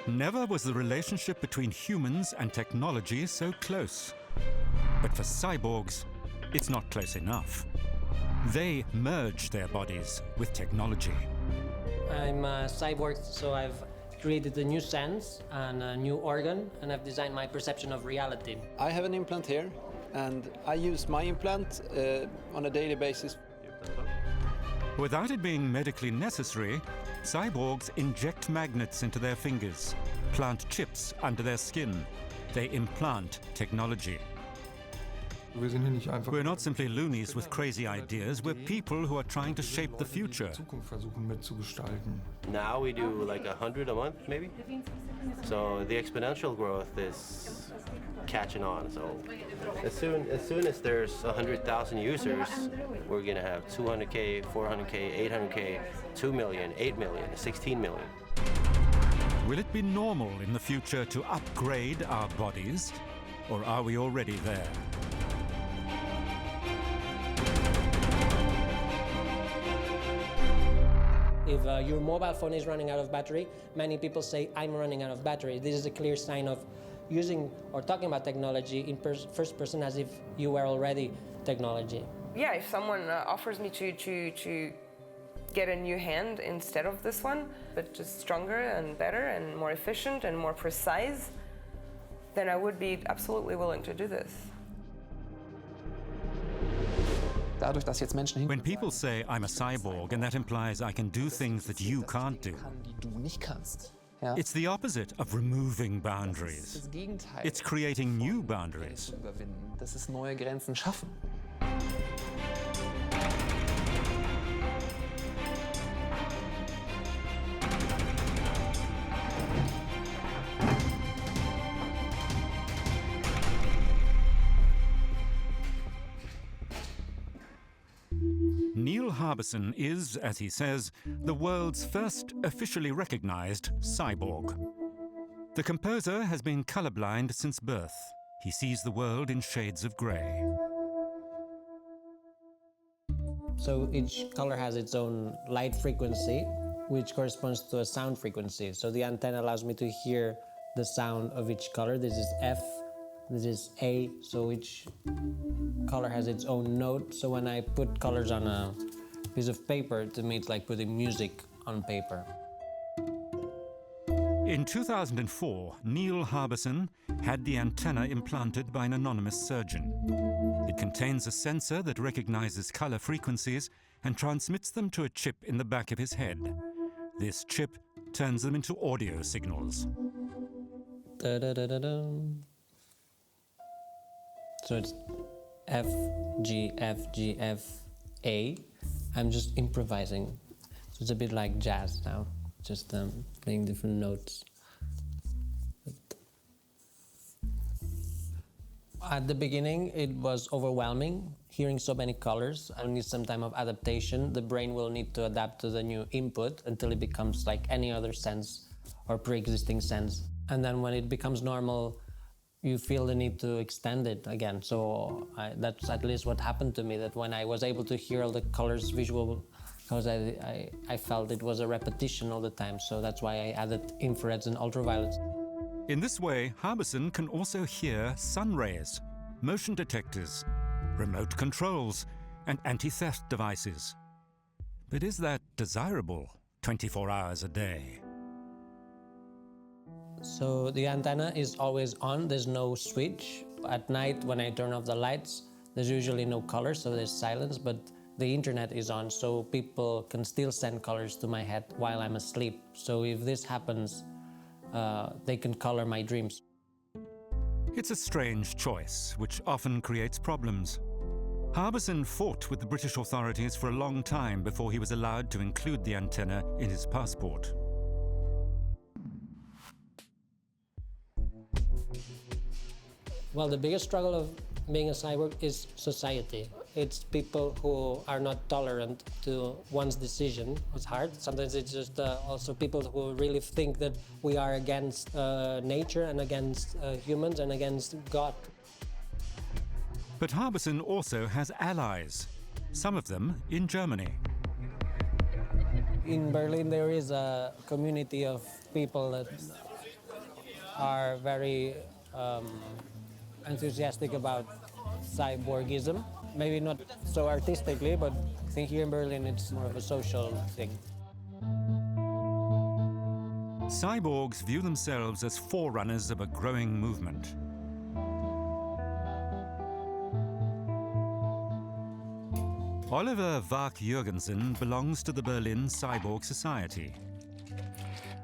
Never was the relationship between humans and technology so close. But for cyborgs, it's not close enough. They merge their bodies with technology. I'm a cyborg, so I've created a new sense and a new organ, and I've designed my perception of reality. I have an implant here, and I use my implant on a daily basis. Without it being medically necessary, cyborgs inject magnets into their fingers, plant chips under their skin. They implant technology. We're not simply loonies with crazy ideas, we're people who are trying to shape the future. Now we do like 100 a month, maybe. So the exponential growth is catching on. So as soon as there's 100,000 users, we're gonna have 200K, 400K, 800K, 2 million, 8 million, 16 million. Will it be normal in the future to upgrade our bodies, or are we already there? If your mobile phone is running out of battery, many people say, I'm running out of battery. This is a clear sign of using or talking about technology in first person as if you were already technology. Yeah, if someone offers me to get a new hand instead of this one, but just stronger and better and more efficient and more precise, then I would be absolutely willing to do this. When people say I'm a cyborg, and that implies I can do things that you can't do, it's the opposite of removing boundaries. It's creating new boundaries. Harbison is, as he says, the world's first officially recognized cyborg. The composer has been colorblind since birth. He sees the world in shades of gray. So each color has its own light frequency, which corresponds to a sound frequency. So the antenna allows me to hear the sound of each color. This is F, this is A, so each color has its own note. So when I put colors on a piece of paper, to me it's like putting music on paper. In 2004, Neil Harbison had the antenna implanted by an anonymous surgeon. It contains a sensor that recognizes color frequencies and transmits them to a chip in the back of his head. This chip turns them into audio signals. Da-da-da-da-dum. So it's F, G, F, G, F, A. I'm just improvising. So it's a bit like jazz now, just playing different notes. At the beginning, it was overwhelming, hearing so many colors. I need some time of adaptation. The brain will need to adapt to the new input until it becomes like any other sense or pre-existing sense. And then when it becomes normal, you feel the need to extend it again. So that's at least what happened to me, that when I was able to hear all the colors visual, because I felt it was a repetition all the time. So that's why I added infrareds and ultraviolets. In this way, Harbison can also hear sun rays, motion detectors, remote controls, and anti-theft devices. But is that desirable 24 hours a day? So the antenna is always on, there's no switch. At night, when I turn off the lights, there's usually no color, so there's silence, but the internet is on, so people can still send colors to my head while I'm asleep. So if this happens, they can color my dreams. It's a strange choice, which often creates problems. Harbison fought with the British authorities for a long time before he was allowed to include the antenna in his passport. Well, the biggest struggle of being a cyborg is society. It's people who are not tolerant to one's decision. It's hard. Sometimes it's just also people who really think that we are against nature and against humans and against God. But Harbison also has allies, some of them in Germany. In Berlin, there is a community of people that are very enthusiastic about cyborgism. Maybe not so artistically, but I think here in Berlin it's more of a social thing. Cyborgs view themselves as forerunners of a growing movement. Oliver Wawrzinek belongs to the Berlin Cyborg Society.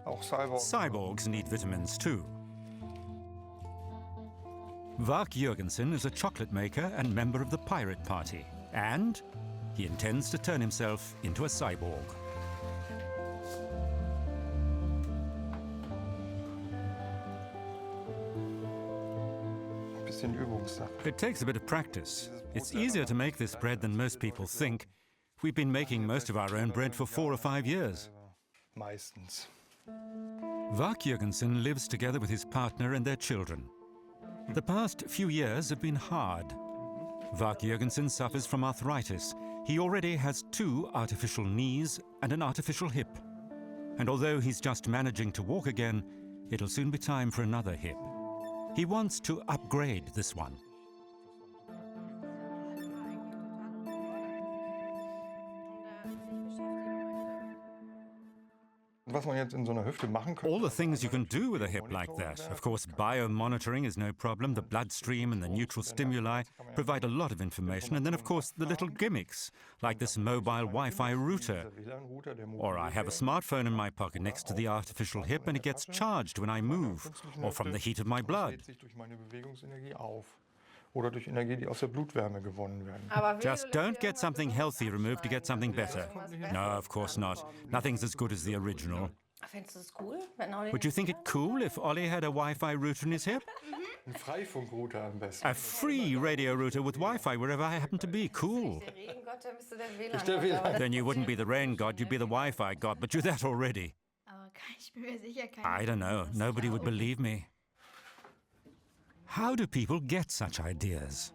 Cyborgs need vitamins too. Wawrzinek is a chocolate maker and member of the Pirate Party, and he intends to turn himself into a cyborg. It takes a bit of practice. It's easier to make this bread than most people think. We've been making most of our own bread for 4 or 5 years. Wawrzinek lives together with his partner and their children. The past few years have been hard. Wawrzinek suffers from arthritis. He already has 2 artificial knees and an artificial hip. And although he's just managing to walk again, it'll soon be time for another hip. He wants to upgrade this one. All the things you can do with a hip like that. Of course, biomonitoring is no problem. The bloodstream and the neutral stimuli provide a lot of information. And then, of course, the little gimmicks, like this mobile Wi-Fi router. Or I have a smartphone in my pocket next to the artificial hip and it gets charged when I move, or from the heat of my blood. Just don't get something healthy removed to get something better. No, of course not. Nothing's as good as the original. Would you think it cool if Ollie had a Wi-Fi router in his hip? A free radio router with Wi-Fi wherever I happen to be. Cool. Then you wouldn't be the rain god, you'd be the Wi-Fi god, but you're that already. I don't know. Nobody would believe me. How do people get such ideas?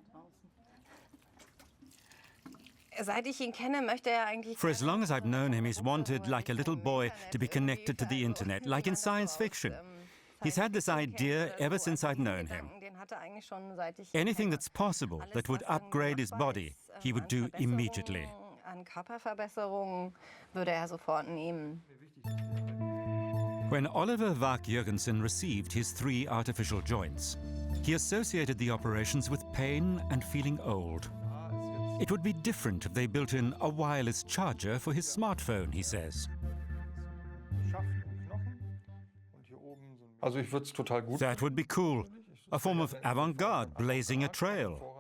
For as long as I've known him, he's wanted, like a little boy, to be connected to the internet, like in science fiction. He's had this idea ever since I've known him. Anything that's possible that would upgrade his body, he would do immediately. When Oliver Wawrzinek received his 3 artificial joints, he associated the operations with pain and feeling old. It would be different if they built in a wireless charger for his smartphone, he says. That would be cool. A form of avant-garde, blazing a trail.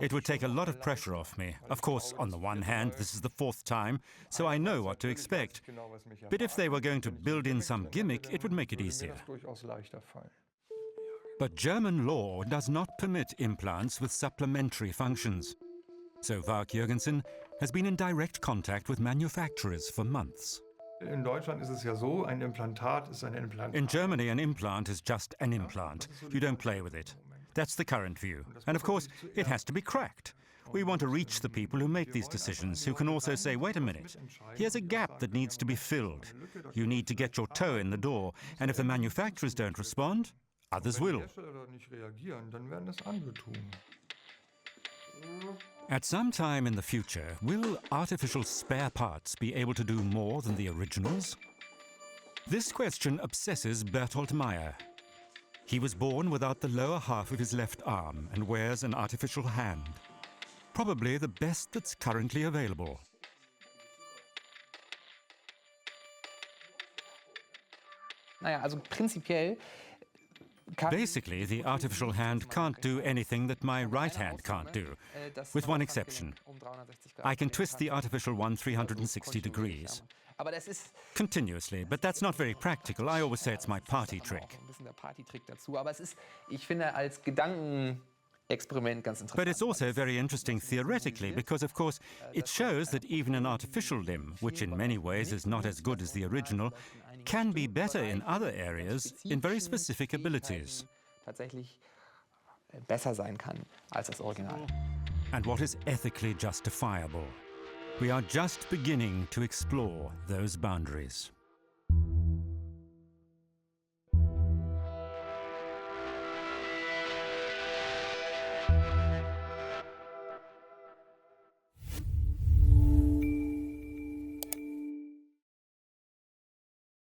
It would take a lot of pressure off me. Of course, on the one hand, this is the 4th time, so I know what to expect. But if they were going to build in some gimmick, it would make it easier. But German law does not permit implants with supplementary functions. So Wawrzinek has been in direct contact with manufacturers for months. In Germany, an implant is just an implant. You don't play with it. That's the current view. And of course, it has to be cracked. We want to reach the people who make these decisions, who can also say, wait a minute, here's a gap that needs to be filled. You need to get your toe in the door, and if the manufacturers don't respond, others will. At some time in the future, will artificial spare parts be able to do more than the originals? This question obsesses Bertolt Meyer. He was born without the lower half of his left arm and wears an artificial hand. Probably the best that's currently available. Basically, the artificial hand can't do anything that my right hand can't do, with one exception. I can twist the artificial one 360 degrees. Continuously, but that's not very practical. I always say it's my party trick. But it's also very interesting theoretically because, of course, it shows that even an artificial limb, which in many ways is not as good as the original, can be better in other areas in very specific abilities. And what is ethically justifiable? We are just beginning to explore those boundaries.